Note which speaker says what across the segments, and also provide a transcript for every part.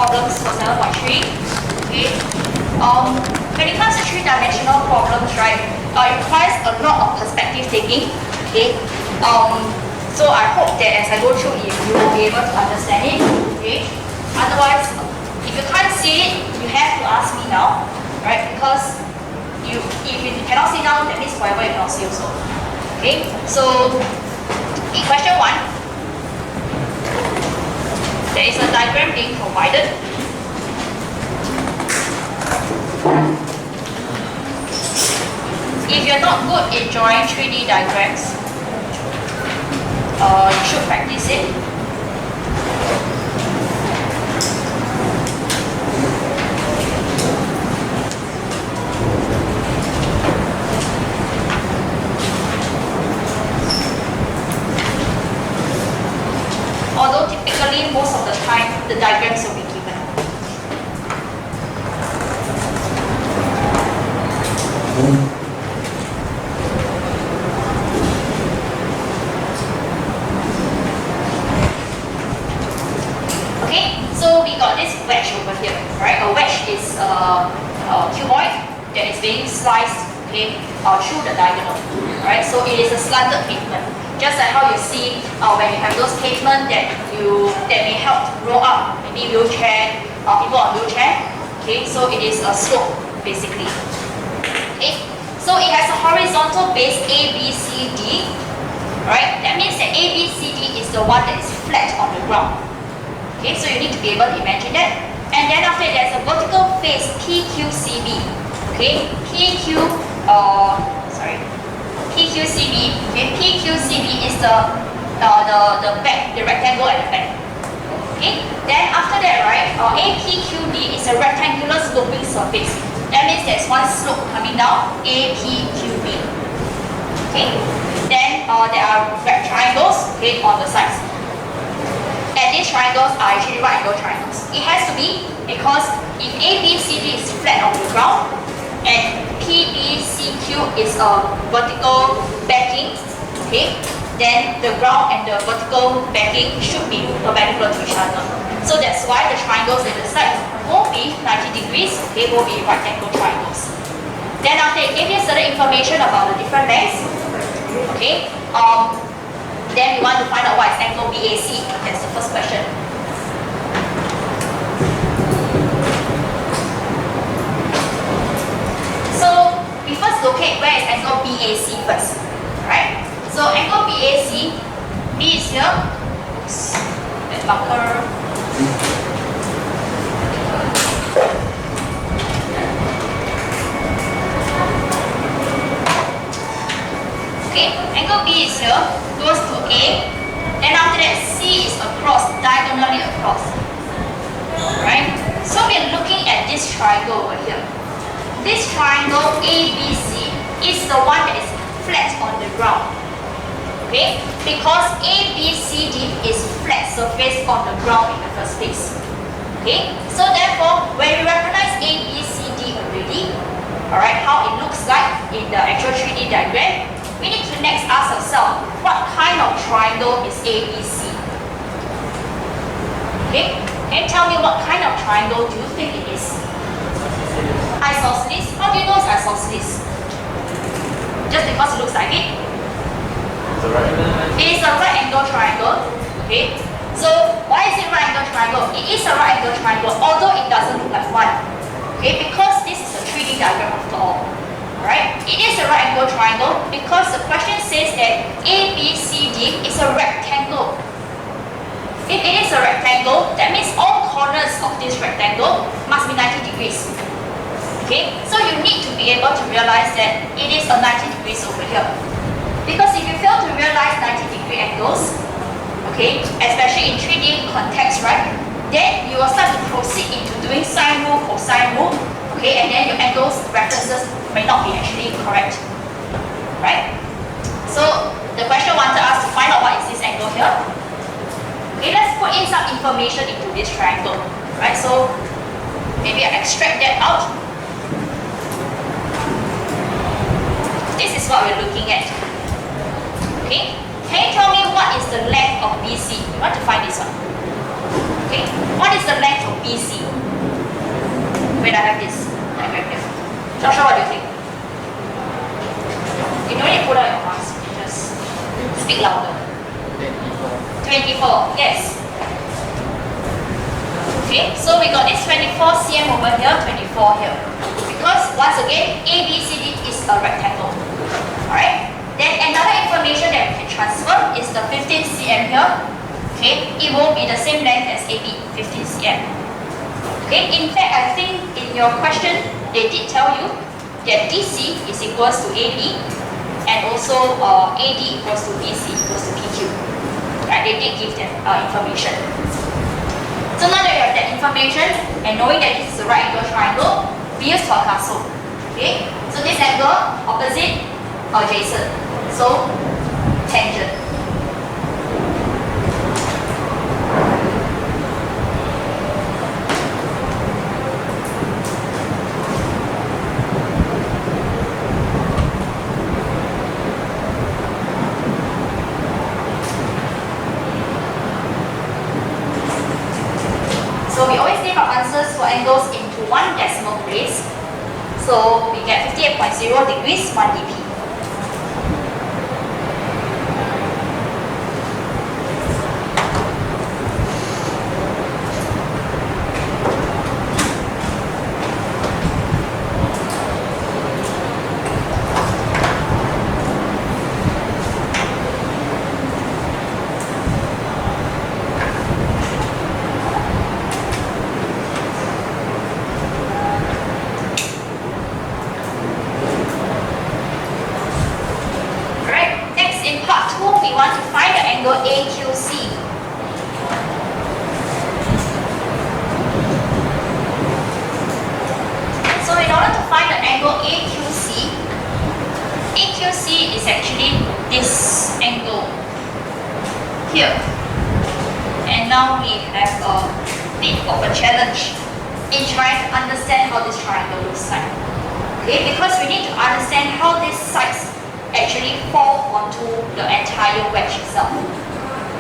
Speaker 1: problems for 7.3. Okay. When it comes to three-dimensional problems, right, it requires a lot of perspective taking. Okay. So I hope that as I go through it, you will be able to understand it. Okay. Otherwise, if you can't see it, you have to ask me now, right? Because if you cannot see now, that means forever you cannot see also. Okay. So in question 1, there is a diagram being provided. If you're not good in drawing 3D diagrams, you should practice it. Although typically most of the time the diagrams will be given. Okay, so we got this wedge over here, right? A wedge is a cuboid that is being sliced, okay, through the diagonal, right? So it is a slanted pavement. Just like how you see when you have those pavement that may help roll up maybe wheelchair, people on wheelchair. Okay, so it is a slope basically. Okay, so it has a horizontal base A, B, C, D. Right? That means that A, B, C, D is the one that is flat on the ground. Okay, so you need to be able to imagine that. And then after that, there's a vertical face P, Q, C, B. Okay, P, Q, PQCB, okay, PQCB is the back, the rectangle at the back. Okay, then after that, right, APQD is a rectangular sloping surface. That means there's one slope coming down, APQB. Okay, then there are triangles, okay, on the sides. And these triangles are actually right angle triangles. It has to be because if ABCD is flat on the ground and PBCQ is a vertical backing, okay, then the ground and the vertical backing should be perpendicular to each other. So that's why the triangles at the side will be 90 degrees, they will be right angle triangles. Then after it gives you certain information about the different lengths, okay, then we want to find out what is angle BAC. That's the first question. So we first locate where is angle BAC first, right? So angle BAC, B is here. Oops, that marker. Okay, angle B is here, goes to A. Then after that, C is across, diagonally across. Right? So we are looking at this triangle over here. This triangle ABC is the one that is flat on the ground. Okay? Because ABCD is flat surface on the ground in the first place. Okay? So therefore, when we recognize ABCD already, alright, how it looks like in the actual 3D diagram, we need to next ask ourselves, what kind of triangle is ABC? Okay? Can you tell me what kind of triangle do you think it is? Isosceles. How do you know it's isosceles? Just because it looks like it? It is a right angle triangle. Okay? So why is it right angle triangle? It is a right angle triangle, although it doesn't look like one. Okay? Because this is a 3D diagram after all. Right? It is a right angle triangle because the question says that ABCD is a rectangle. If it is a rectangle, that means all corners of this rectangle must be 90 degrees. Okay? So you need to be able to realize that it is a 90 degrees over here. Because if you fail to realize 90-degree angles, okay, especially in 3D context, right, then you will start to proceed into doing sine rule, cosine rule, okay, and then your angles references may not be actually correct, right? So the question wanted us to find out what is this angle here. Okay, let's put in some information into this triangle, right? So maybe I extract that out. This is what we're looking at. Okay, can you tell me what is the length of BC? We want to find this one. Okay, what is the length of BC. When I have this diagram here. Joshua, what do you think? You don't need to put out your mask, just speak louder. 24, yes. Okay, so we got this 24 cm over here, 24 here. Because once again, ABCD is a rectangle. Alright? Then another information that we can transfer is the 15 cm here. Okay, it will be the same length as AB, 15 cm. Okay, in fact, I think in your question, they did tell you that DC is equals to AB and also AD equals to BC equals to PQ. Right, they did give them information. So now that you have that information and knowing that this is a right angle triangle, we use Picasso. Okay, so this angle opposite adjacent. So tangent. So we always leave our answers for angles into one decimal place. So we get 58.0 degrees, 1 dp. AQC. So in order to find the angle AQC, AQC is actually this angle here. And now we have a bit of a challenge in trying to understand how this triangle looks like. Okay, because we need to understand how these sides actually fall onto the entire wedge itself.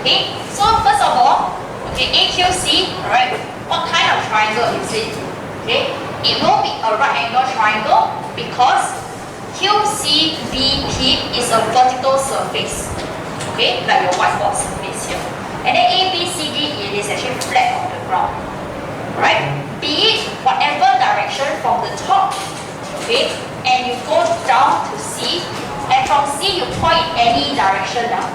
Speaker 1: Okay, so first of all, okay, AQC, alright, what kind of triangle is it? Okay, it will be a right angle triangle because QCBP is a vertical surface. Okay, like your whiteboard surface here. And then ABCD, it is actually flat on the ground. Right? Be it whatever direction from the top, okay, and you go down to C, and from C you point in any direction now,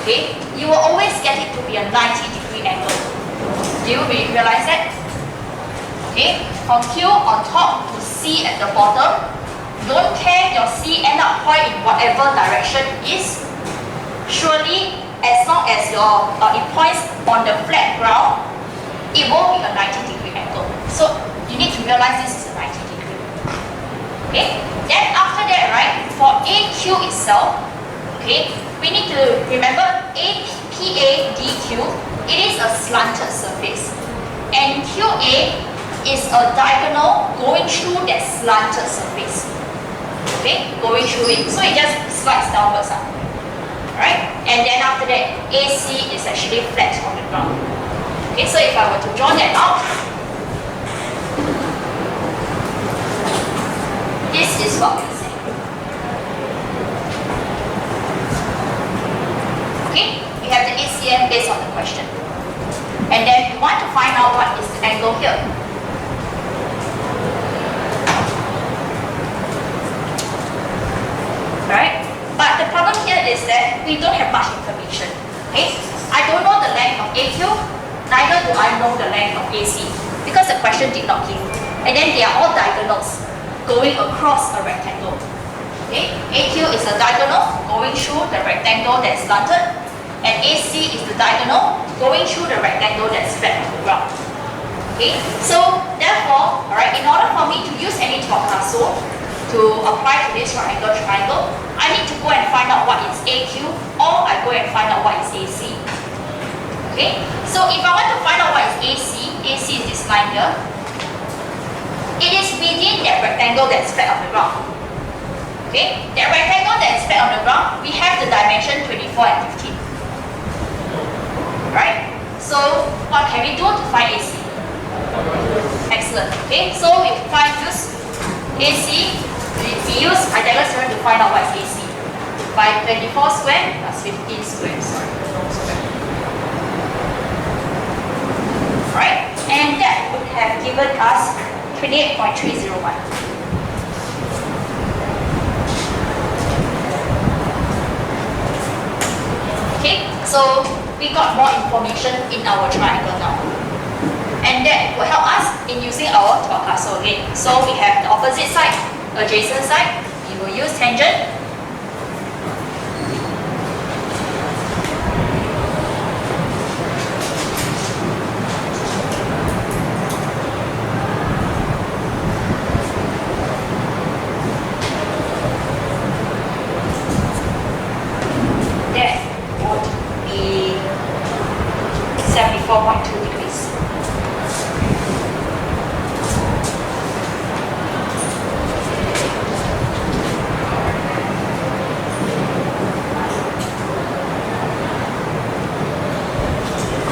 Speaker 1: okay, you will always get it to be a 90-degree angle. Do you realize that? Okay, from Q on top to C at the bottom, don't care your C end up point in whatever direction it is, surely as long as your it points on the flat ground, it will be a 90-degree angle. So you need to realize this is a 90-degree. Okay? Then after that, right, for AQ itself, okay, we need to remember PADQ, it is a slanted surface. And QA is a diagonal going through that slanted surface. Okay, going through it. So it just slides downwards. Right? And then after that, AC is actually flat on the ground. Okay, so if I were to draw that out, this is what we say. Okay, we have the ACM based on the question. And then we want to find out what is the angle here. Right? But the problem here is that we don't have much information. Okay? I don't know the length of AQ, neither do I know the length of AC, because the question did not give. And then they are all diagonals going across a rectangle. Okay? AQ is a diagonal going through the rectangle that's slanted, and AC is the diagonal going through the rectangle that's flat on the ground. Okay? So therefore, alright, in order for me to use any Picasso to apply to this triangle, I need to go and find out what is AQ, or I go and find out what is AC. Okay? So if I want to find out what is AC, AC is this line here. It is within that rectangle that's flat on the ground. Okay? That rectangle that is flat on the ground, we have the dimension 24 and 15. Right? So what can we do to find AC? Okay, so we use AC, we use Pythagoras theorem to find out what is AC. By 24 squared plus 15 squared. Right? And that would have given us 28.301. Okay, so we got more information in our triangle now. And that will help us in using our twelve castle again. So we have the opposite side, adjacent side, we will use tangent. That would be 74.2 degrees.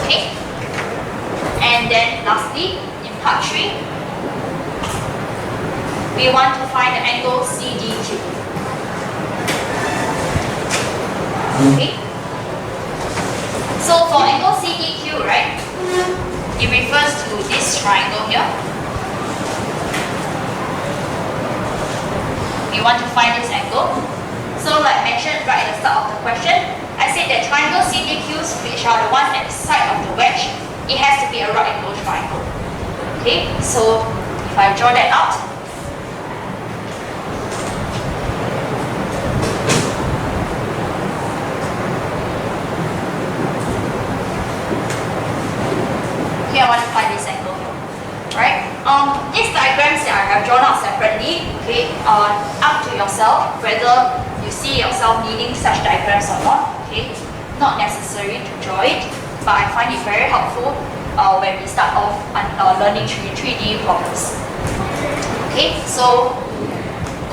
Speaker 1: Okay. And then lastly, in part 3, we want to find the angle CDQ. Okay. So for angle CDQ, right, it refers to this triangle here. We want to find this angle. So like mentioned right at the start of the question, I said that triangle CDQs, which are the ones at the side of the wedge, it has to be a right angle triangle. Okay, so if I draw that out, I want to find this angle here, right? These diagrams that I have drawn out separately, okay, up to yourself whether you see yourself needing such diagrams or not, okay? Not necessary to draw it, but I find it very helpful when we start off learning 3D problems. Okay, so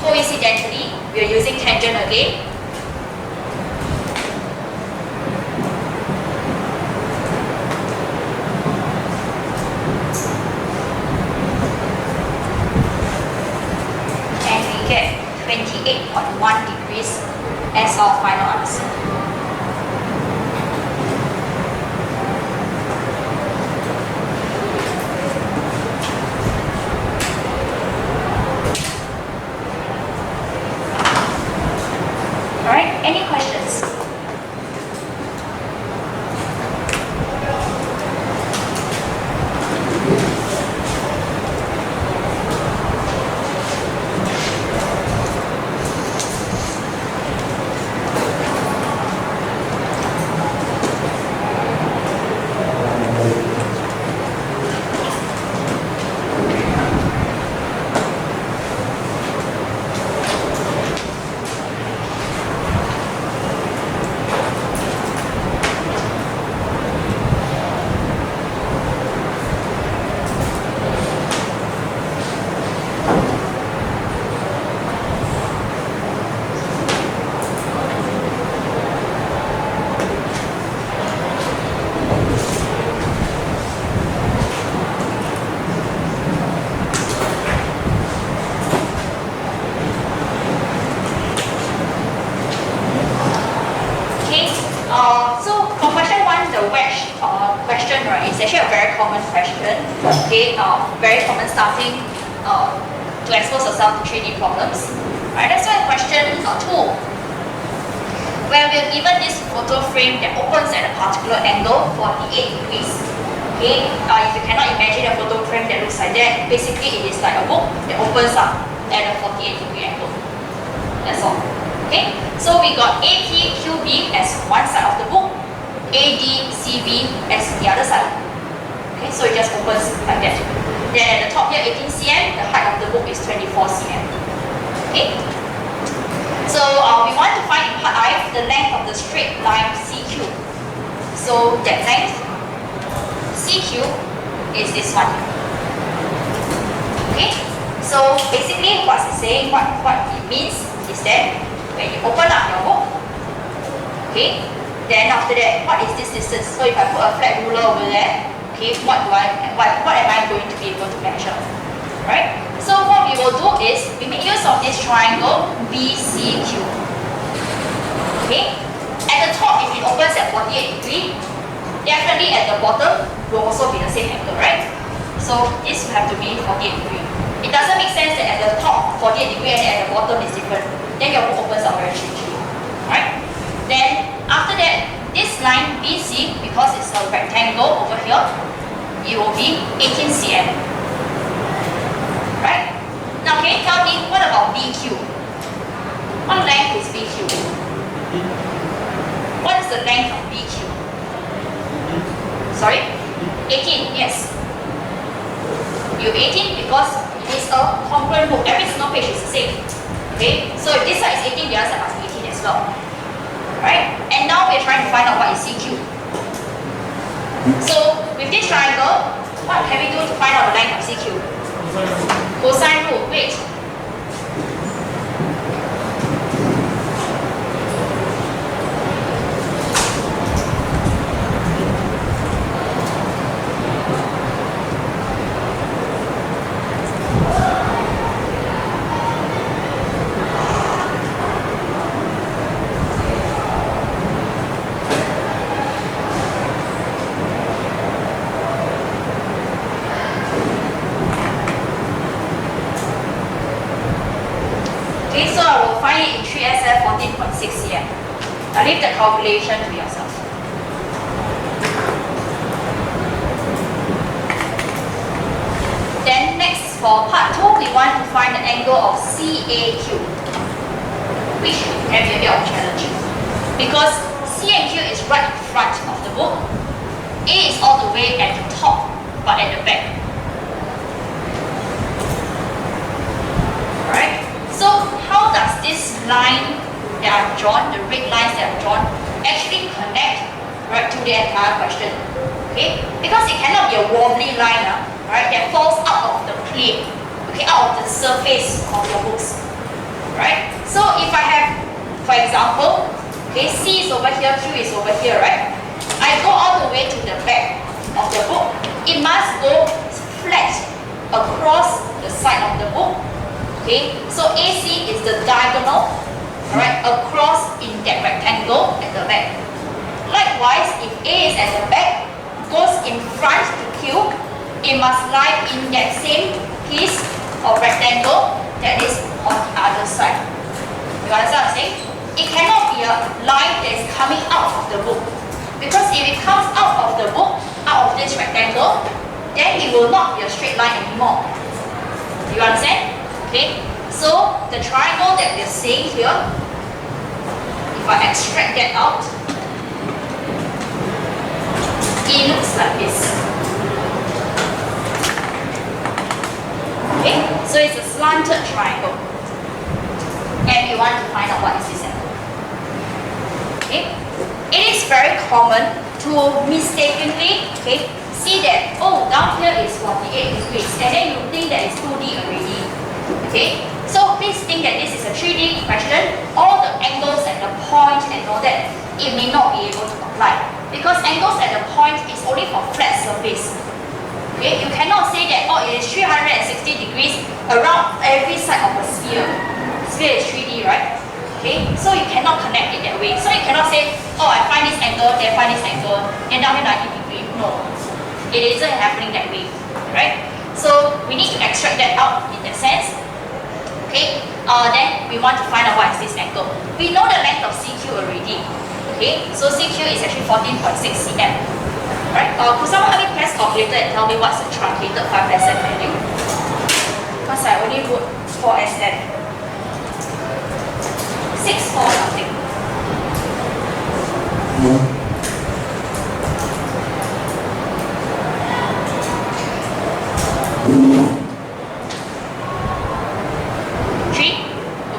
Speaker 1: coincidentally, we are using tangent again. Get 28.1 degrees as our final answer. Alright, any questions? So for question 1, the wedge question, right, is actually a very common question. Okay, very common starting to expose yourself to 3D problems. Right, that's why question 2, where we're given this photo frame that opens at a particular angle, 48 degrees. Okay, if you cannot imagine a photo frame that looks like that, basically it is like a book that opens up at a 48-degree angle. That's all. Okay, so we got APQB as one side of the book, ADCB as the other side. Okay, so it just opens like that. Then at the top here, 18 cm, the height of the book is 24 cm. Okay, so we want to find in part I the length of the straight line CQ. So that length CQ is this one. Okay, so basically what's it saying, what it means is that when you open up your book, okay, then after that, what is this distance? So if I put a flat ruler over there, okay, what am I going to be able to measure? Right? So what we will do is we make use of this triangle BCQ. Okay? At the top, if it opens at 48 degrees, definitely at the bottom will also be the same angle, right? So this will have to be 48 degrees. It doesn't make sense that at the top 48 degrees and at the bottom is different. Then your book opens up very strangely. Right? Then after that, this line BC, because it's a rectangle over here, it will be 18 cm. Right? Now can you tell me what about BQ? What length is BQ? What is the length of BQ? Sorry? 18, yes. You 18 because it is a congruent book. Every single page is the same. Okay? So if this side is 18, the other side must be 18 as well. Right? And now we're trying to find out what is CQ. So with this triangle, what can we do to find out the length of CQ? Cosine rule. Wait. Okay, so I will find it in 3SF 14.6 cm. I'll leave the calculation to yourself. Then next for part 2, we want to find the angle of CAQ, which can be a bit of a challenge. Because C and Q is right in front of the book. A is all the way at the top, but at the back. Right? So how does this line that I've drawn, the red lines that I've drawn, actually connect right to the entire question? Okay? Because it cannot be a wobbly line, right, that falls out of the plane, okay, out of the surface of your books. Right? So if I have, for example, okay, C is over here, Q is over here, right? I go all the way to the back of the book. It must go flat across the side of the book. Okay, so AC is the diagonal, right, across in that rectangle at the back. Likewise, if A is at the back, goes in front to Q, it must lie in that same piece of rectangle that is on the other side. You understand what I'm saying? It cannot be a line that is coming out of the book. Because if it comes out of the book, out of this rectangle, then it will not be a straight line anymore. You understand? Okay, so the triangle that we're seeing here, if I extract that out, it looks like this. Okay, so it's a slanted triangle. And we want to find out what is this angle. Okay, it is very common to mistakenly, okay, see that, oh, down here is 48 degrees, and then you think that it's 2D already. Okay, so please think that this is a 3D question. All the angles at the point and all that, it may not be able to apply. Because angles at the point is only for flat surface. Okay, you cannot say that, oh, it is 360 degrees around every side of a sphere. Sphere is 3D, right? Okay, so you cannot connect it that way. So you cannot say, oh, I find this angle, then find this angle, and down here 90 degrees. No, it isn't happening that way, right? So we need to extract that out in that sense. Okay, then we want to find out what is this angle. We know the length of CQ already. Okay, so CQ is actually 14.6 cm. Right? Could someone help me press calculator and tell me what's the truncated 5SM value? Because I only wrote 4SM. 6.4 something.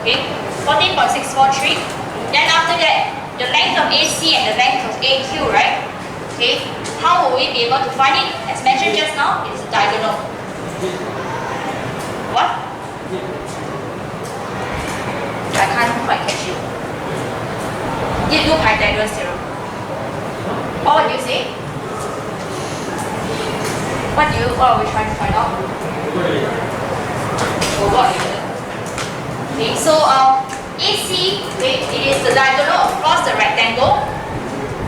Speaker 1: Okay, 14.643. Then after that, the length of AC and the length of AQ, right? Okay, how will we be able to find it? As mentioned just now, it is a diagonal. What? I can't quite catch you. You do Pythagoras theorem. What would you say? What are we trying to find out? Forgot it. Okay, so AC, okay, it is the diagonal across the rectangle.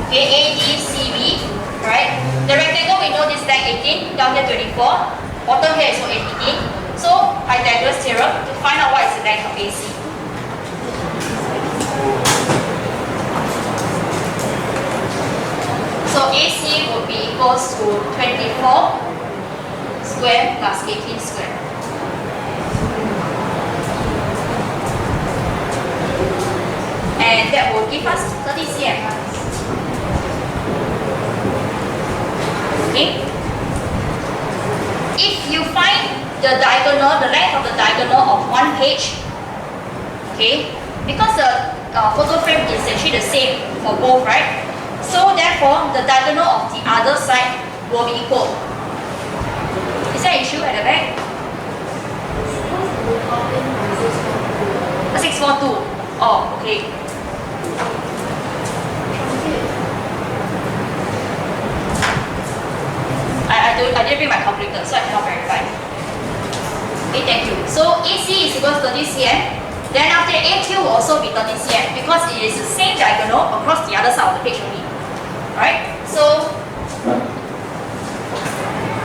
Speaker 1: Okay, ADCB, right? The rectangle we know this length 18, down here 24, bottom here is also 18. So Pythagoras theorem to find out what is the length of AC. So AC would be equals to 24 square plus 18 square. And that will give us 30 cm. Okay? If you find the diagonal, the length of the diagonal of one page, okay, because the photo frame is actually the same for both, right? So therefore, the diagonal of the other side will be equal. Is there an issue at the back? 642. Oh, okay. I didn't bring my calculator, so I cannot verify. Okay, thank you. So AC is equal to 30 cm. Then after AQ will also be 30 cm because it is the same diagonal across the other side of the page only. Alright, so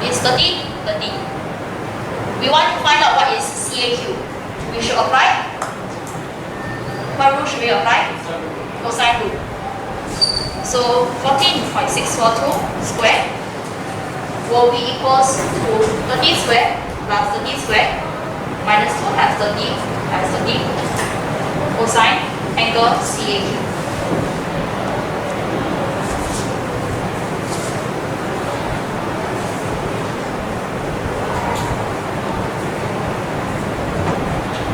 Speaker 1: it's 30, 30. We want to find out what is CAQ. We should apply. What rule should we apply? Cosine rule. So 14.642 square will be equals to 30 square plus 30 square minus 2 times 30 times 30 cosine angle CAQ.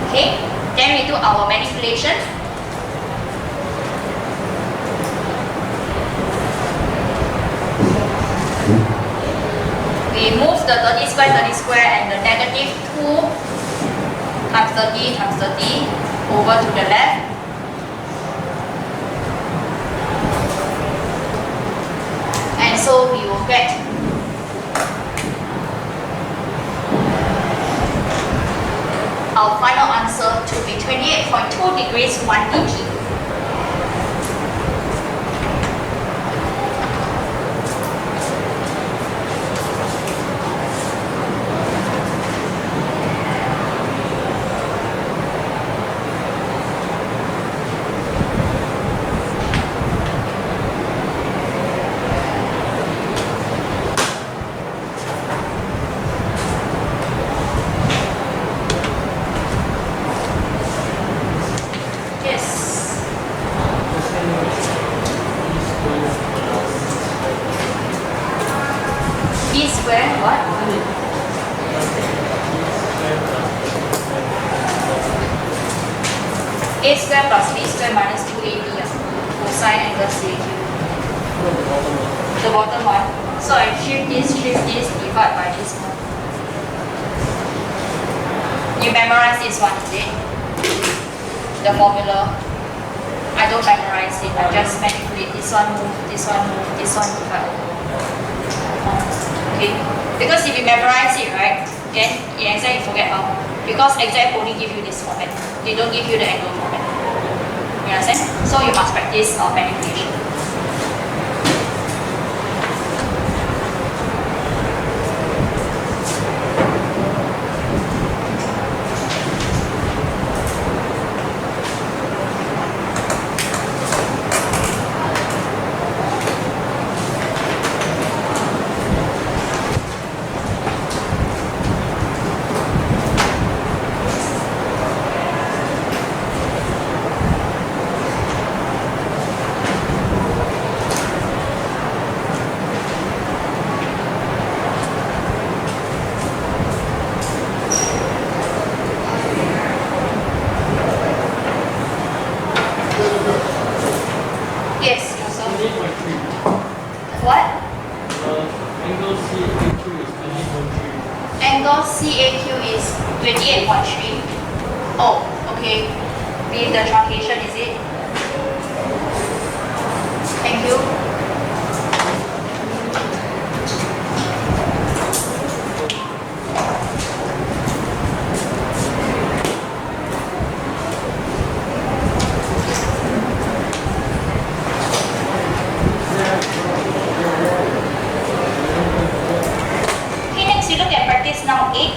Speaker 1: Okay, then we do our manipulation. We move the 30 square and the negative 2 times 30 times 30 over to the left. And so we will get our final answer to be 28.2 degrees 1 dt. A square plus B square minus 2AB cosine angle CAQ. The bottom one. So I shift this, divide by this one. You memorize this one, is it? The formula. I don't memorize it, I just manipulate this one move, this one move, this one divide. Okay? Because if you memorize it, right, then in exam you forget how. Because exam only give you this format. They don't give you the angle format. You understand? So you must practice manipulation. Angle CAQ is 28.3. Oh, okay. With the truncation, is it? Thank you. practice now 8.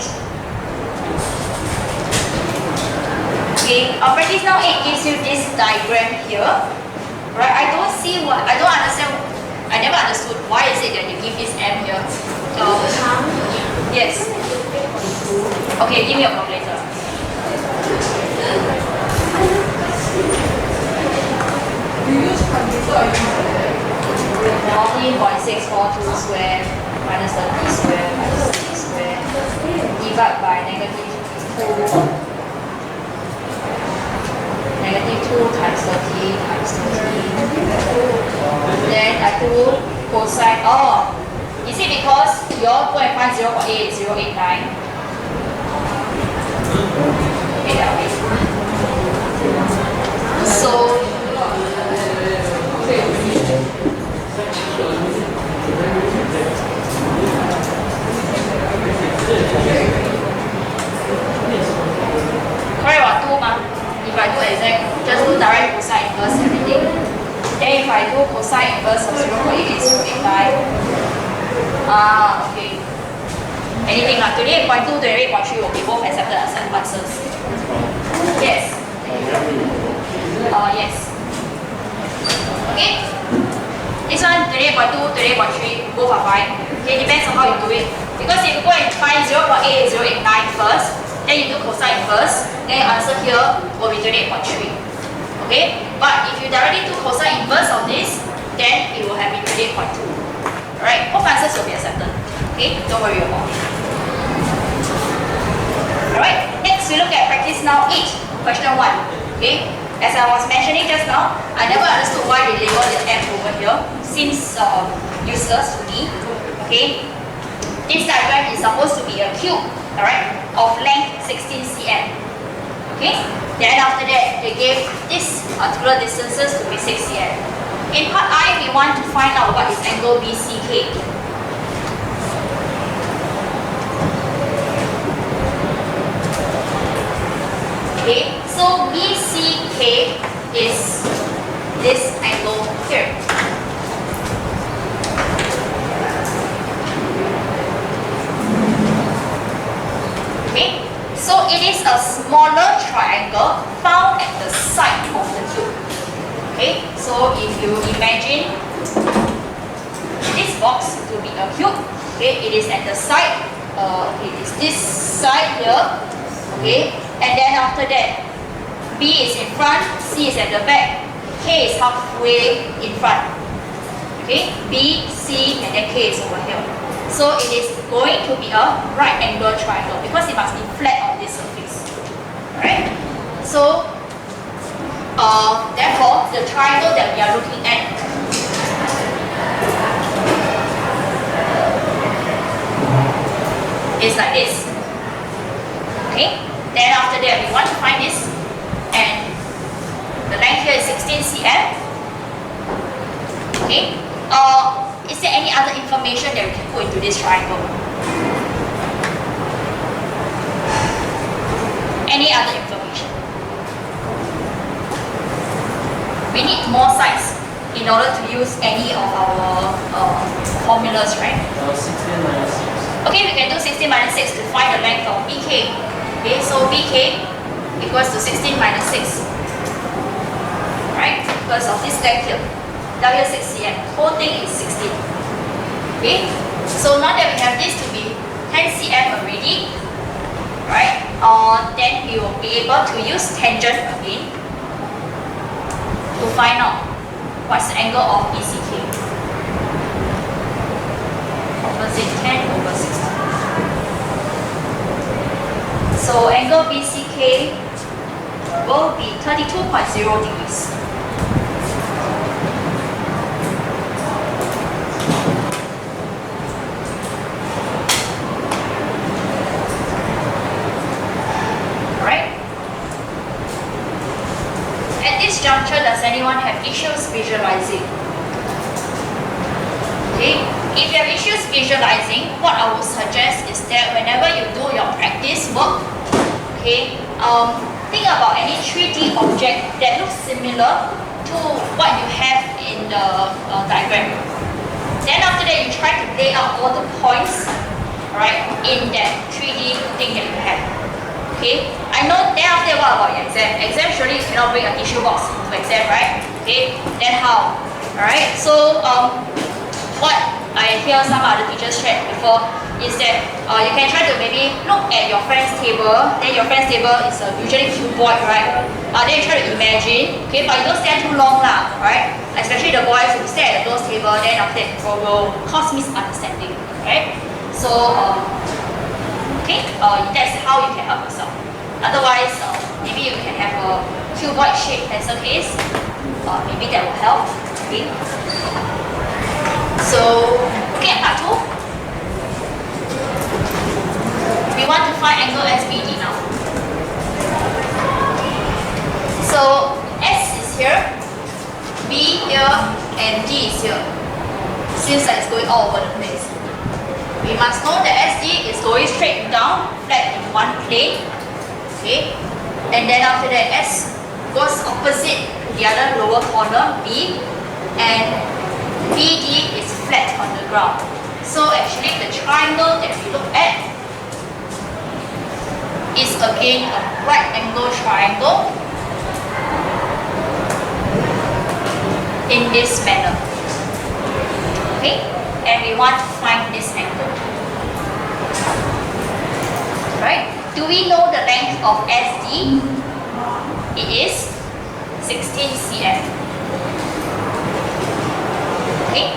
Speaker 1: Okay, practice now 8 gives you this diagram here. Right? I don't understand. I never understood why is it that they give this M here. Yes. Okay, give me your calculator. 14.642 square minus 30 square minus 60 square divided by negative 2 times 30 times 30. Then I do cosine. Oh, is it because you all go and find 0.8089? Okay, that way. So correct what 2 ma? If I do exact, just do direct cosine inverse everything. Then if I do cosine inverse of 0.8089, okay. Anything like 28.2, 28.3 will be both accepted as answers. Yes. Yes. Okay. This one 28.2, 28.3, both are fine. Okay, depends on how you do it. Because if you go and find 0.8089 first, then you do cosine inverse, then your answer here will be 28.3. Okay? But if you directly do cosine inverse of this, then it will have been 28.2. Alright, both answers will be accepted. Okay? Don't worry about it. Alright, next we look at practice now 8, question 1. Okay? As I was mentioning just now, I never understood why they label the M over here. Seems useless to me. Okay? This diagram is supposed to be a cube, alright, of length 16 cm. Okay? Then after that, they gave these particular distances to be 6 cm. In part I, we want to find out what is angle BCK. Okay, so BCK is this angle here. Okay, so it is a smaller triangle found at the side of the cube. Okay, so if you imagine this box to be a cube, okay, it is at the side. It is this side here. Okay, and then after that, B is in front, C is at the back, K is halfway in front. Okay, B, C, and then K is over here. So it is going to be a right angle triangle because it must be flat on this surface. Alright? So, therefore, the triangle that we are looking at is like this. Okay? Then after that, we want to find this, and the length here is 16 cm. Okay? Is there any other information that we can put into this triangle? Any other information? We need more sides in order to use any of our formulas, right?
Speaker 2: 16 minus 6.
Speaker 1: Okay, we can do 16 minus 6 to find the length of BK. Okay, so BK equals to 16 minus 6. Right? Because of this length here. W 6 cm. Whole thing is 16. Okay? So now that we have this to be 10 cm already, right? Then we will be able to use tangent again to find out what's the angle of BCK. Opposite 10 over 16. So angle BCK will be 32.0 degrees. Juncture, does anyone have issues visualizing? Okay, if you have issues visualizing, what I would suggest is that whenever you do your practice work, okay, think about any 3D object that looks similar to what you have in the diagram. Then after that, you try to lay out all the points, right, in that 3D thing that you have. Okay, I know. Then after what about your exam? Exam surely you cannot bring a tissue box to exam, right? Okay, then how? Alright, so what I hear some other teachers share before is that you can try to maybe look at your friend's table. Then your friend's table is usually cuboid, right? Then you try to imagine, okay, but you don't stare too long lah, right? Especially the boys who stare at those table, then after that will cause misunderstanding, right? So okay, that's how you can help yourself. Otherwise, maybe you can have a cuboid shaped pencil case. Maybe that will help. Okay. So, okay, part 2. We want to find angle SBD now. So, S is here, B here, and D is here. Seems like it's going all over the place. We must know that SD is going straight down, flat in one plane. Okay, and then after that S goes opposite to the other lower corner, B, and BD is flat on the ground. So actually the triangle that we look at is again a right angle triangle in this manner. Okay, and we want to find this angle. Right? Do we know the length of SD? It is 16 cm. Okay?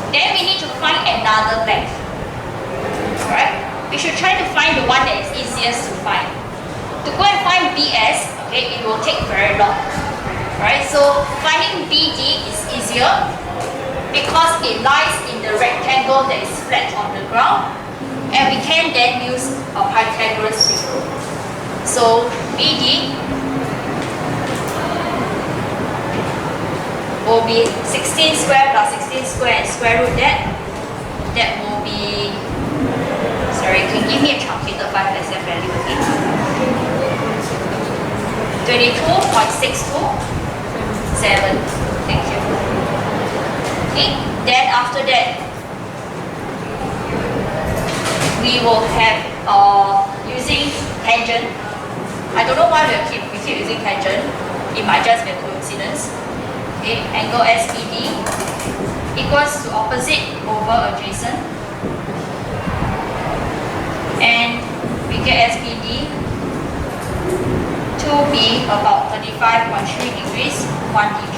Speaker 1: Then we need to find another length. Alright? We should try to find the one that is easiest to find. To go and find BS, okay, it will take very long. Alright, so finding BD is easier because it lies in the rectangle that is flat on the ground, and we can then use a Pythagoras symbol. So BD will be 16 square plus 16 square and square root that. That will be, sorry, can you give me a truncated 5SF value again? 22.627. Thank you. Okay, then after that, we will have using tangent. I don't know why we keep using tangent. It might just be a coincidence. Okay, angle SBD equals to opposite over adjacent, and we get SBD to be about 35.3 degrees, 1 dp.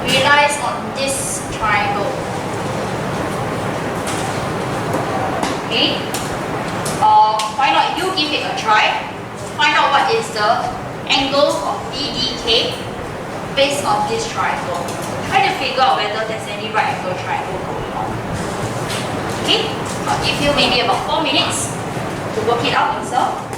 Speaker 1: Relies on this triangle. Okay. Why not you give it a try? Find out what is the angle of BDK based on this triangle. Try to figure out whether there's any right angle triangle going on. Okay. I'll give you maybe about 4 minutes to work it out yourself.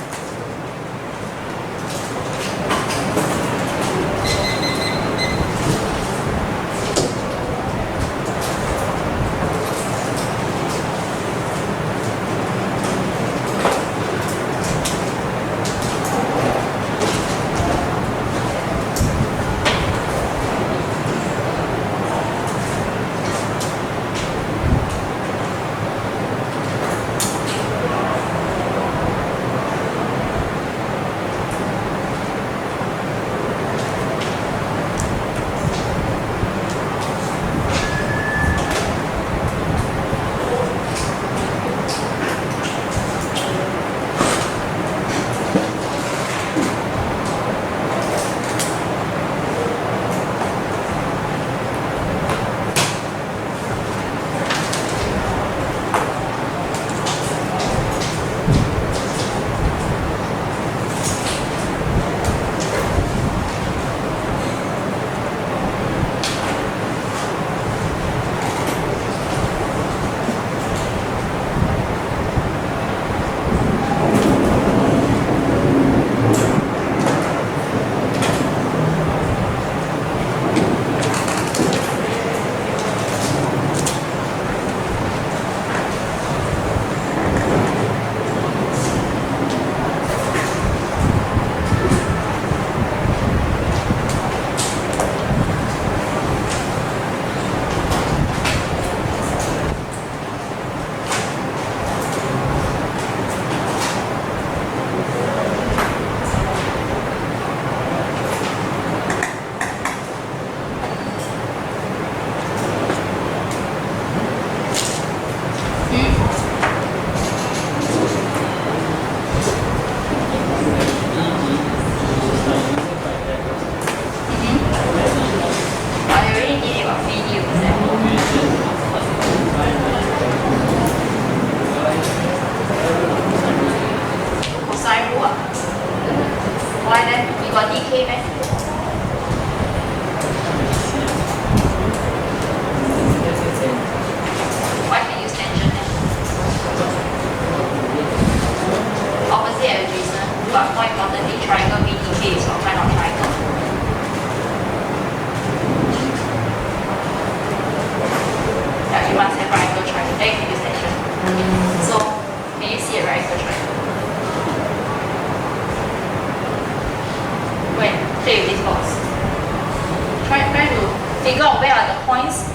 Speaker 1: figure out where are the points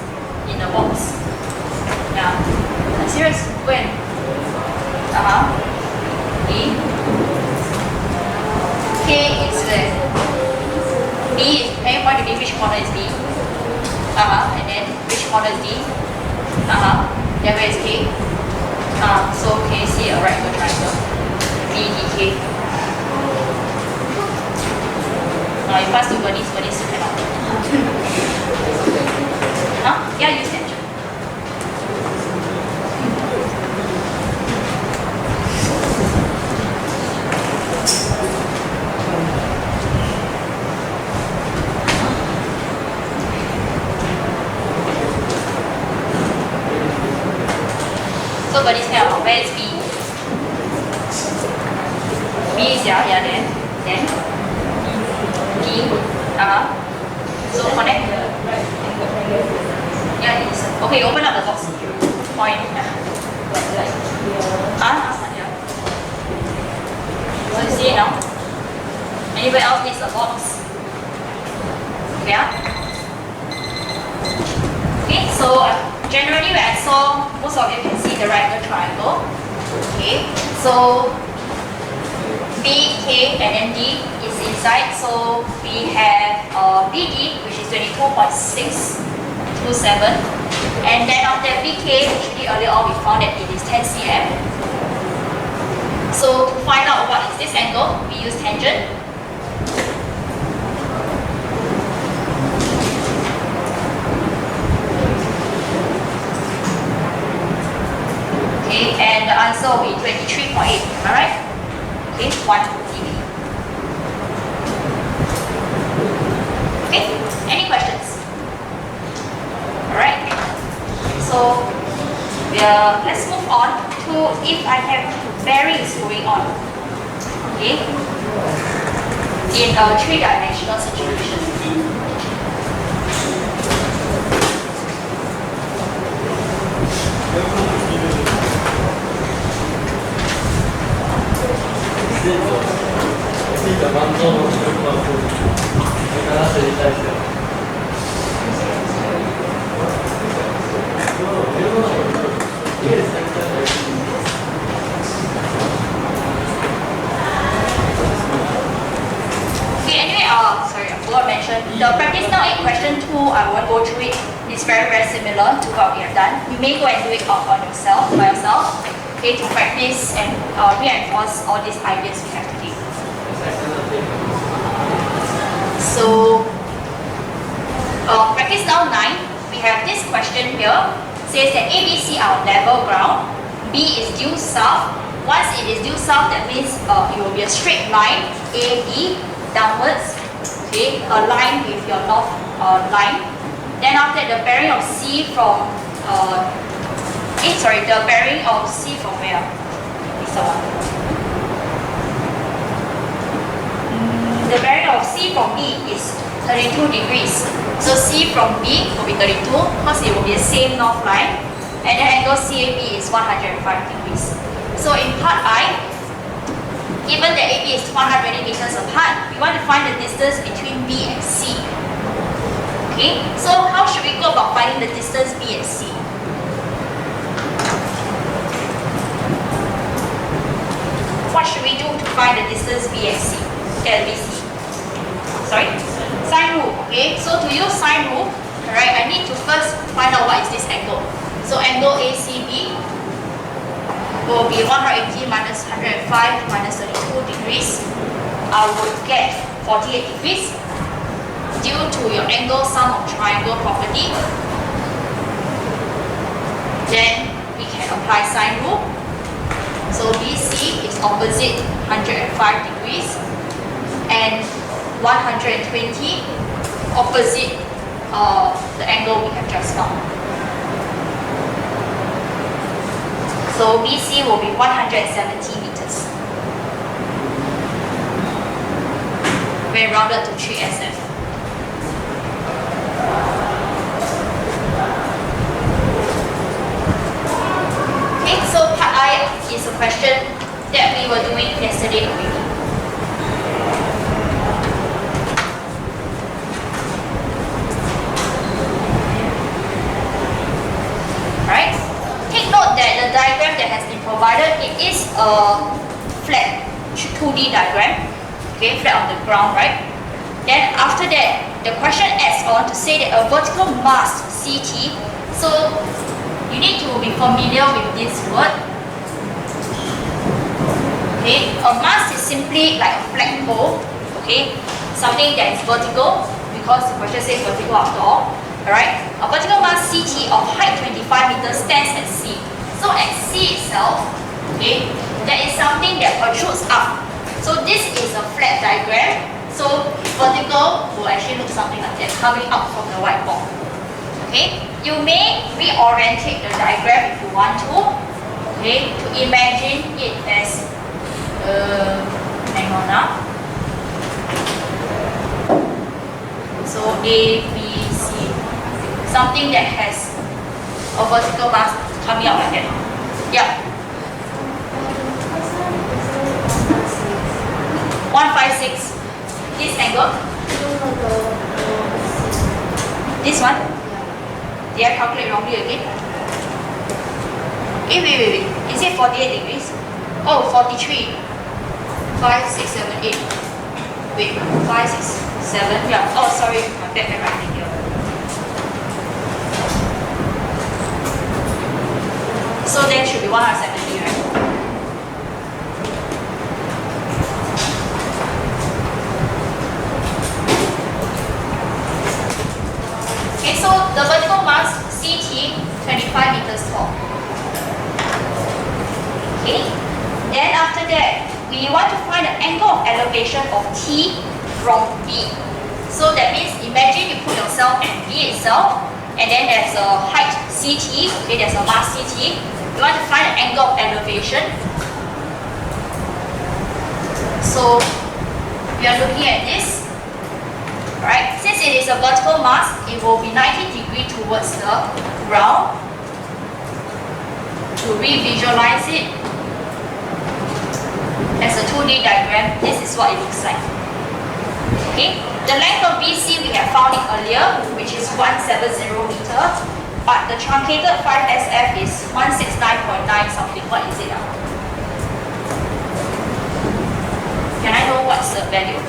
Speaker 1: in the box. Yeah. I'm serious. When? B. K is where? B is, can you point to me which corner is B? And then which corner is D? Then where is K? So K, see a right angle triangle. B, D, K. Now you pass to Bernice you cannot. Yeah, use tangent. So Bernice can where is B? B is yeah, then D, so connect. Yeah, it is. Okay, open up the box. Point. Yeah. So you see it now? Anybody else needs a box? Yeah? Okay, so generally when I saw, most of you can see the right angle triangle. Okay, so B, K, and then D is inside. So we have BD, which is 22.627, and then after BK, actually earlier on we found that it is 10 cm. So to find out what is this angle, we use tangent. Okay, and the answer will be 23.8. Am I right? Okay, 1 dB. Okay, any questions? Alright, so let's move on to if I have bearings going on, okay, in a three-dimensional situation. Sorry, I forgot to mention. The practice now 8 question 2, I won't go through it. It's very, very similar to what we have done. You may go and do it by yourself, okay, to practice and reinforce all these ideas we have today. So, practice now 9, we have this question here. Says that A, B, C are on level ground. B is due south. Once it is due south, that means it will be a straight line, A, B, downwards. Okay, a line with your north line. Then after the bearing of C from the bearing of C from where? This one. The bearing of C from B is 32 degrees. So C from B will be 32 because it will be the same north line. And the angle CAB is 105 degrees. So in part I, given that AB is 120 meters apart, we want to find the distance between B and C. Okay, so how should we go about finding the distance B and C? What should we do to find the distance B and C? BC. Sorry? Sine rule. Okay, so to use sine rule, alright, I need to first find out what is this angle. So angle ACB will be 180 minus 105 minus 32 degrees. I would get 48 degrees due to your angle sum of triangle property. Then we can apply sine rule. So BC is opposite 105 degrees and 120 opposite the angle we have just found. So BC will be 170 meters. When rounded to 3 SF. Okay, so part I is a question that we were doing yesterday already. provided it is a flat 2D diagram, okay, flat on the ground, right? Then after that, the question adds on to say that a vertical mast CT, so you need to be familiar with this word. Okay, a mast is simply like a flagpole, okay, something that is vertical because the question says vertical after all. Alright, a vertical mast CT of height 25 meters stands at C. So at C itself, okay, there is something that protrudes up. So this is a flat diagram. So vertical will actually look something like that, coming out from the whiteboard. Okay, you may reorientate the diagram if you want to. Okay, to imagine it as hang on now. So A, B, C, something that has a vertical mast coming out like that. Yeah. 156. This angle. This one. Did I calculate wrongly again? Wait. Is it 48 degrees? Oh, 43. 5, 6, 7, 8. Wait, 5, 6, 7. Yeah. Oh, sorry. My bad handwriting here. So then should be 170, right? Okay, so the vertical mast CT 25 meters tall. Okay, then after that, we want to find the angle of elevation of T from B. So that means imagine you put yourself at B itself, and then there's a height CT, okay, there's a mass CT. You want to find the angle of elevation. So we are looking at this. Right, since it is a vertical mast, it will be 90 degrees towards the ground. To re-visualize it as a 2D diagram, this is what it looks like. Okay, the length of BC we have found it earlier, which is 170 meter, but the truncated 5SF is 169.9 something. What is it now? Can I know what's the value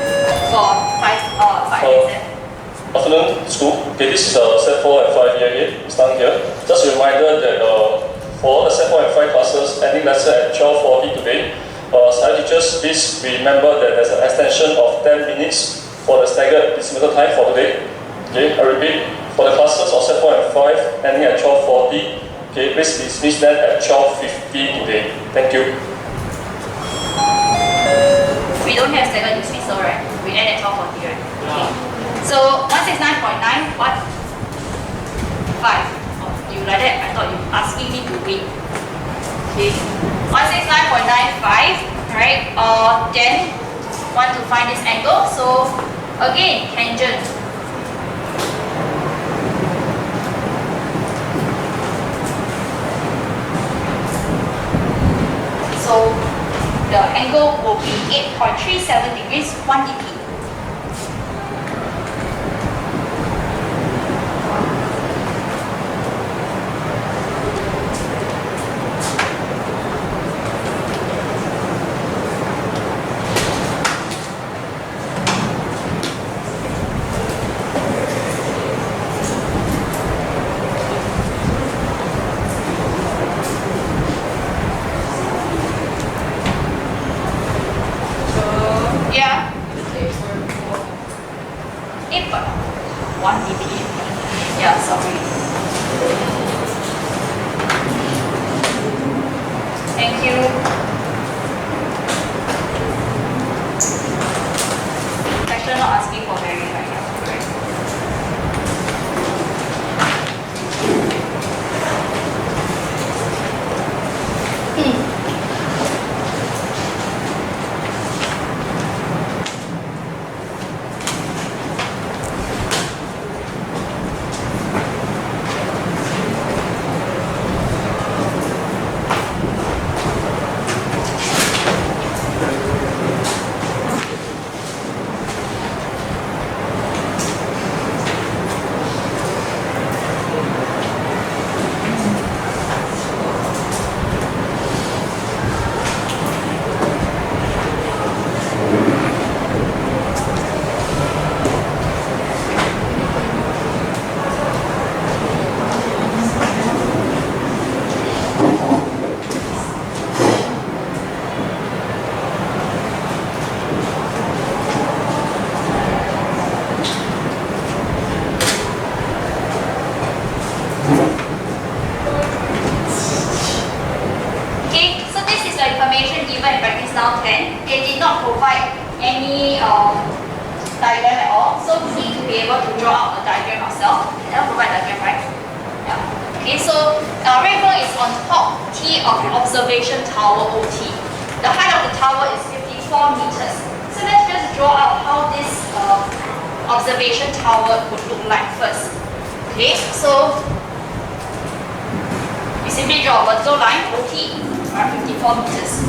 Speaker 1: for 5SF?
Speaker 3: Afternoon, school. Okay, this is set 4 and 5 year 8. It's down here. Just a reminder that for all the set 4 and 5 classes ending lesson at 12:40 today, study teachers, please remember that there's an extension of 10 minutes for the staggered dismissal time for today. Okay, I repeat, for the classes of set 4 and 5 ending at 12:40, okay, please dismiss them at 12:50 today. Thank you.
Speaker 1: We don't have staggered dismissal, right? We end at 12:40, right? Okay. So 169.9, what? 5. Oh, you like that? I thought you were asking me to wait. Okay. 169.95, right? Then want to find this angle. So again, tangent. So the angle will be 8.37 degrees, 1 dp. of the observation tower OT. The height of the tower is 54 meters. So let's just draw out how this observation tower would look like first. Okay, so you simply draw a vertical line OT, 54 meters.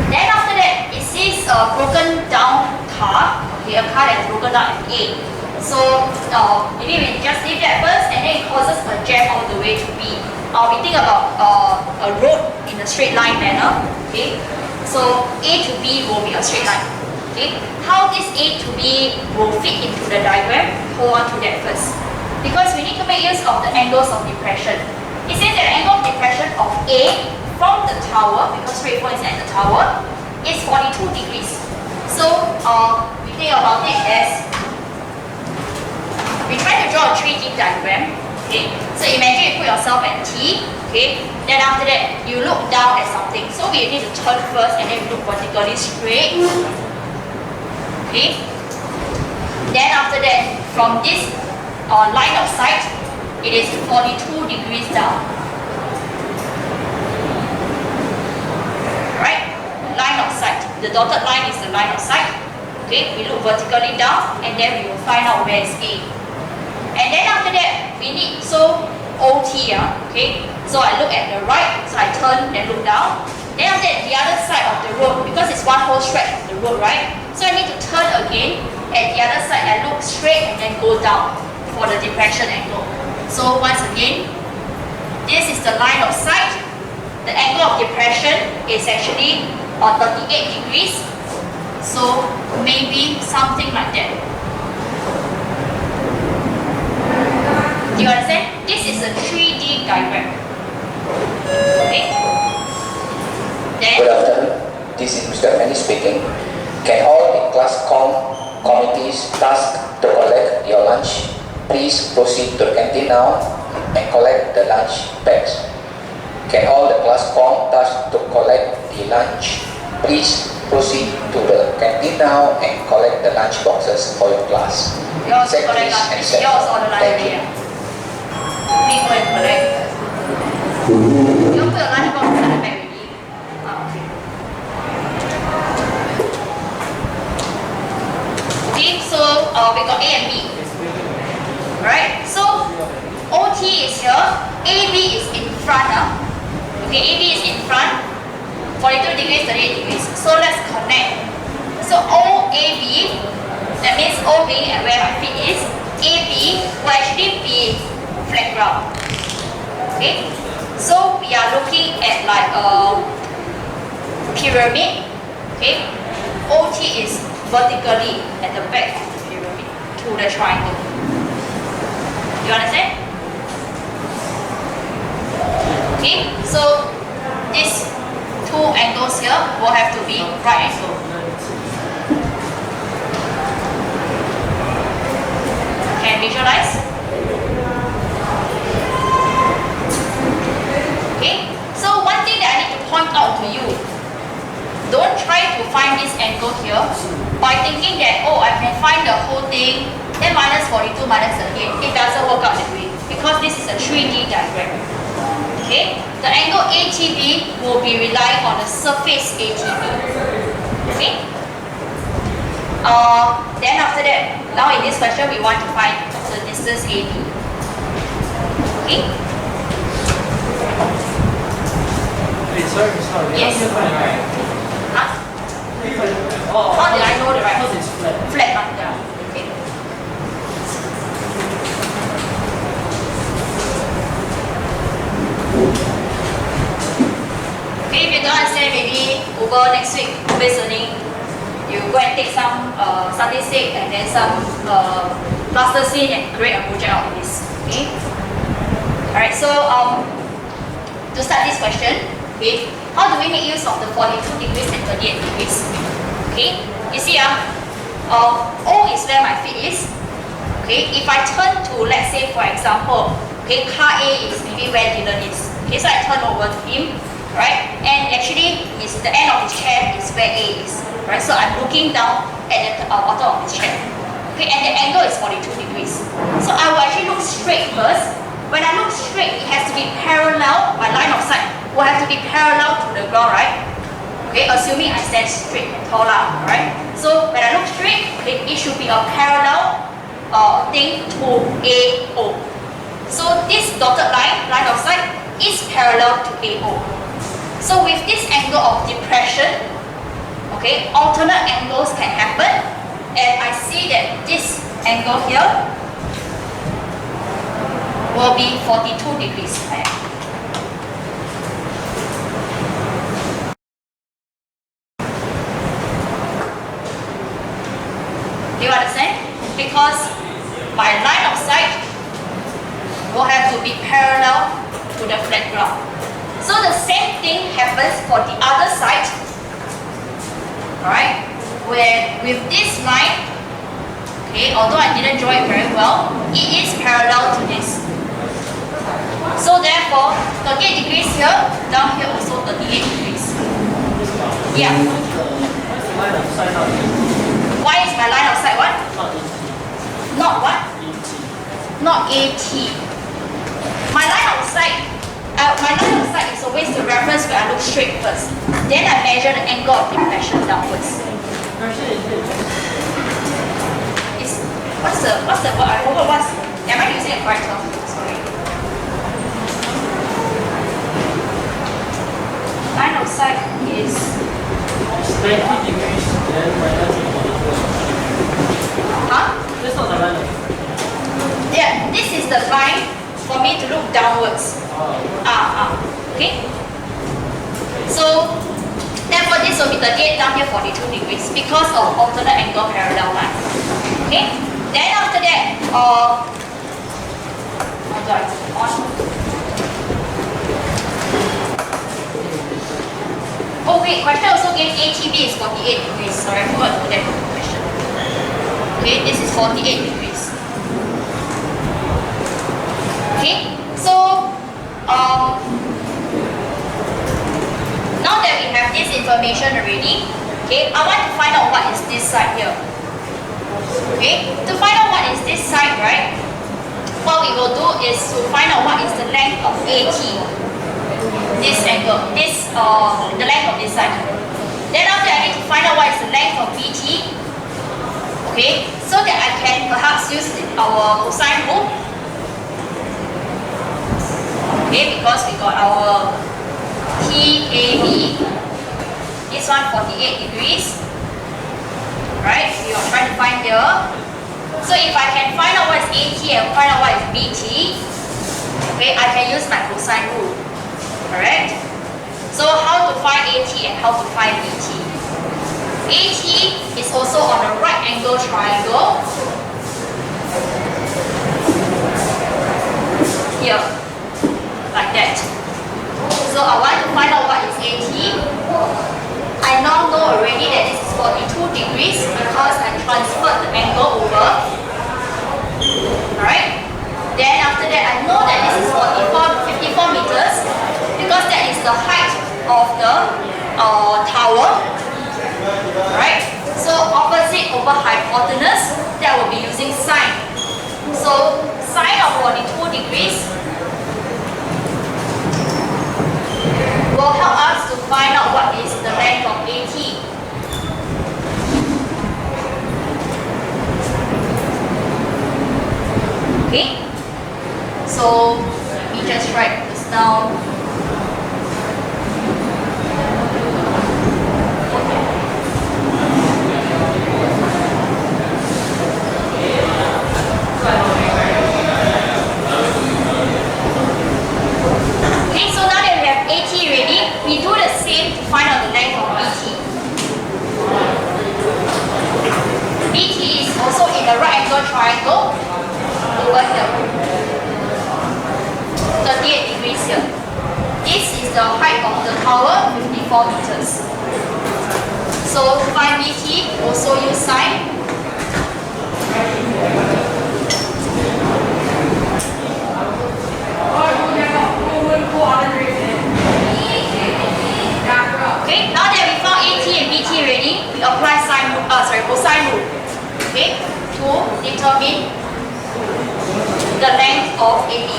Speaker 1: Then after that, it says a broken down car, okay, a car that is broken down at A. So maybe we just leave that first, and then it causes a jam all the way to B. We think about a road in a straight line manner, okay. So A to B will be a straight line, okay. How this A to B will fit into the diagram, hold on to that first. Because we need to make use of the angles of depression. It says that the angle of depression of A from the tower, because straight point is at the tower, is 42 degrees. So we think about it as, we try to draw a 3D diagram, okay? So imagine you put yourself at T, okay? Then after that, you look down at something. So we need to turn first and then look vertically straight, okay? Then after that, from this line of sight, it is 42 degrees down. Right? Line of sight. The dotted line is the line of sight. Okay, we look vertically down and then we will find out where is A. And then after that, we need, so OT, okay? So I look at the right, so I turn and look down. Then after that, the other side of the road, because it's one whole stretch of the road, right? So I need to turn again. At the other side, I look straight and then go down for the depression angle. So once again, this is the line of sight. The angle of depression is actually 38 degrees. So maybe something like that. Do you understand? This is a 3D diagram. Okay? Then,
Speaker 4: good afternoon. This is Mr. Manny speaking. Can all the class committees tasked to collect your lunch please proceed to the canteen now and collect the lunch bags? Can all the class tasked to collect the lunch please proceed to the canteen now and collect the lunch boxes for your class?
Speaker 1: yours
Speaker 4: Second,
Speaker 1: collect
Speaker 4: please, and
Speaker 1: lunch.
Speaker 4: second.
Speaker 1: Yours on the line
Speaker 4: Thank
Speaker 1: already.
Speaker 4: you.
Speaker 1: Please go and collect. You put your lunch box in the bag already. Okay. Okay, so we got A and B. Right? So OT is here, AB is in front. Okay, AB is in front, 42 degrees, 38 degrees. So let's connect. So OAB, that means O being at where my feet is, AB will actually be flat ground. Okay? So we are looking at like a pyramid. Okay? OT is vertically at the back of the pyramid to the triangle. You understand? Okay, so these two angles here will have to be right angle. Can visualize? Okay, so one thing that I need to point out to you, don't try to find this angle here by thinking that, oh, I can find the whole thing, then minus 42 minus 38. It doesn't work out that way because this is a 3D diagram. Okay, the angle ATB will be relying on the surface ATB. Okay. Then after that, now in this question we want to find the distance AB. Okay.
Speaker 2: Wait, sorry.
Speaker 1: Yes. Huh?
Speaker 2: Oh,
Speaker 1: How did I know the right?
Speaker 2: Because it's flat.
Speaker 1: Flat, huh? Yeah. Okay. Okay, if you don't understand, maybe over next week, base learning, you go and take some statistic and then some plasticine and create a project out of this. Okay. Alright, so to start this question, okay, how do we make use of the 42 degrees and 38 degrees? Okay, you see O is where my feet is. Okay, if I turn to, let's say for example, okay, car A is maybe where Dylan is. Okay, so I turn over to him, right? And actually, the end of his chair is where A is, right? So I'm looking down at the bottom of his chair. Okay, and the angle is 42 degrees. So I will actually look straight first, when I look straight, it has to be parallel, my line of sight will have to be parallel to the ground, right? Okay, assuming I stand straight and tall, right? So when I look straight, okay, it should be a parallel thing to AO. So this dotted line, line of sight, is parallel to AO. So with this angle of depression, okay, alternate angles can happen, and I see that this angle here will be 42 degrees. Do you understand? Because my line of sight will have to be parallel to the flat ground. So the same thing happens for the other side. Alright? Where with this line, okay, although I didn't draw it very well, it is parallel to this. So therefore, 38 degrees here, down here also 38 degrees. Yeah.
Speaker 2: Line of sight not
Speaker 1: Why is my line of sight what? Not what? Not AT. My line of sight is always the reference where I look straight first. Then I measure the angle of depression downwards. It's, what's the word? I forgot what's. Am I using a correct term? Sorry. Line of sight is
Speaker 2: 90 degrees, then minus 44.
Speaker 1: huh?
Speaker 2: That's not the line of
Speaker 1: Yeah, this is the line for me to look downwards. Okay? So, therefore this will be 38, down here 42 degrees because of alternate angle parallel line. Okay? Then after that, oh wait, question also gave ATB is 48 degrees. Sorry, I forgot to put that in the question. Okay, this is 48 degrees. Okay, so now that we have this information already, okay, I want to find out what is this side here. Okay, to find out what is this side, right? What we will do is to find out what is the length of AT. This angle, the length of this side. Then after I need to find out what is the length of BT. Okay, so that I can perhaps use our cosine rule. Okay, because we got our TAB, this one 48 degrees, right? We are trying to find here. So if I can find out what is AT and find out what is BT, okay, I can use my cosine rule, correct? So how to find AT and how to find BT? AT is also on a right angle triangle here. Like that. So I want to find out what is AT. I now know already that this is 42 degrees because I transferred the angle over. Alright? Then after that I know that this is 54 meters because that is the height of the tower. Alright? So opposite over hypotenuse, that will be using sine. So sine of 42 degrees will help us to find out what is the length of AT. Okay? So let me just write this down. Okay, so now that we have AT ready, we do the same to find out the length of BT. BT is also in the right angle triangle over here. 38 degrees here. This is the height of the tower, 54 meters. So to find BT, also use sine. Okay, now that we found AT and BT ready, we apply cosine rule, okay, to determine the length of AB.